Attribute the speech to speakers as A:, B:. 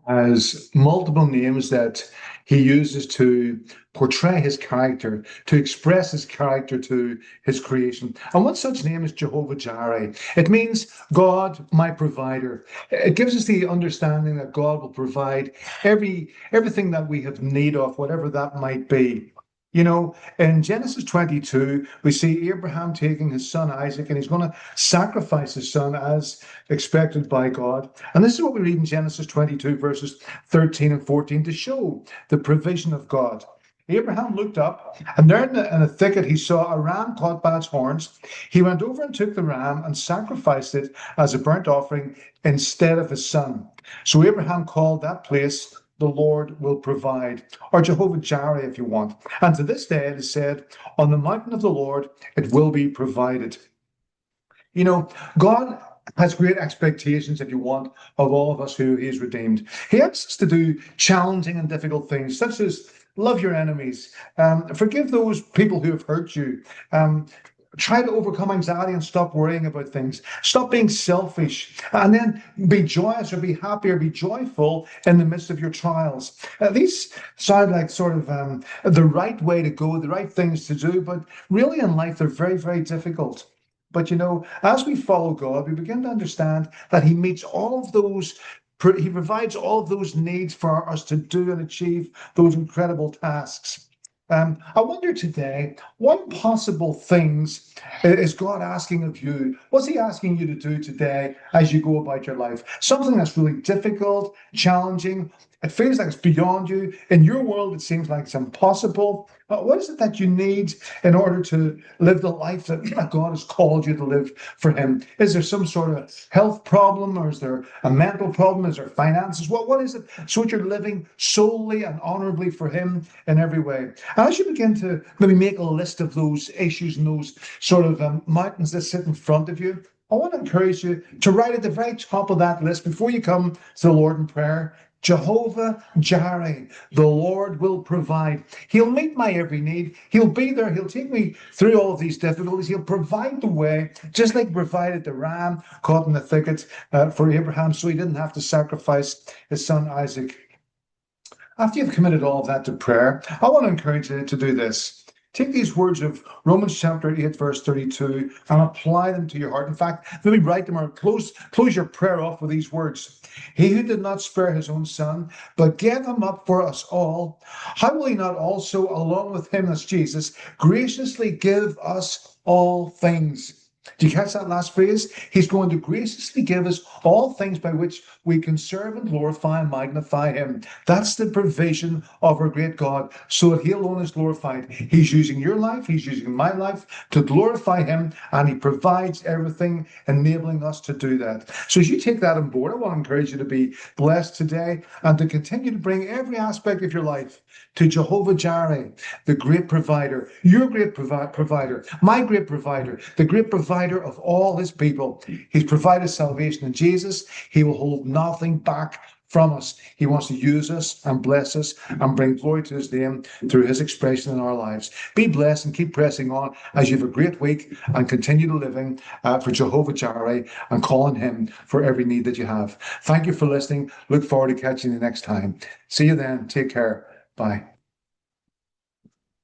A: has multiple names that he uses to portray his character, to express his character to his creation. And one such name is Jehovah Jireh. It means God, my provider. It gives us the understanding that God will provide everything that we have need of, whatever that might be. You know, in Genesis 22, we see Abraham taking his son Isaac, and he's going to sacrifice his son as expected by God. And this is what we read in Genesis 22, verses 13 and 14, to show the provision of God. Abraham looked up, and there in a thicket he saw a ram caught by its horns. He went over and took the ram and sacrificed it as a burnt offering instead of his son. So Abraham called that place, the Lord will provide, or Jehovah Jireh if you want. And to this day it is said, on the mountain of the Lord it will be provided. You know, God has great expectations, if you want, of all of us who He has redeemed. He asks us to do challenging and difficult things, such as love your enemies, forgive those people who have hurt you, try to overcome anxiety and stop worrying about things. Stop being selfish, and then be joyous or be happy or be joyful in the midst of your trials. These sound like sort of the right way to go, the right things to do, but really in life they're very, very difficult. But you know, as we follow God, we begin to understand that He meets all of those. He provides all of those needs for us to do and achieve those incredible tasks. I wonder today, what possible things is God asking of you? What's He asking you to do today as you go about your life? Something that's really difficult, challenging. It feels like it's beyond you. In your world, it seems like it's impossible. But what is it that you need in order to live the life that God has called you to live for Him? Is there some sort of health problem, or is there a mental problem? Is there finances? What is it? So that you're living solely and honorably for Him in every way. And as you begin to maybe make a list of those issues and those sort of mountains that sit in front of you, I want to encourage you to write at the very top of that list before you come to the Lord in prayer, Jehovah Jireh, the Lord will provide. He'll meet my every need. He'll be there. He'll take me through all of these difficulties. He'll provide the way, just like he provided the ram caught in the thicket for Abraham, so he didn't have to sacrifice his son Isaac. After you've committed all of that to prayer, I want to encourage you to do this. Take these words of Romans chapter 8, verse 32, and apply them to your heart. In fact, maybe write them or close your prayer off with these words. He who did not spare his own son, but gave him up for us all, how will he not also, along with him, that's Jesus, graciously give us all things? Do you catch that last phrase? He's going to graciously give us all things by which we can serve and glorify and magnify Him. That's the provision of our great God, so that He alone is glorified. He's using your life, He's using my life to glorify Him, and He provides everything, enabling us to do that. So as you take that on board, I want to encourage you to be blessed today and to continue to bring every aspect of your life to Jehovah Jireh, the great provider, your great provider, my great provider, the great provider of all His people. He's provided salvation in Jesus. He will hold nothing back from us. He wants to use us and bless us and bring glory to His name through His expression in our lives. Be blessed and keep pressing on as you have a great week, and continue to living for Jehovah Jireh and calling Him for every need that you have. Thank you for listening. Look forward to catching you next time. See you then. Take care. Bye.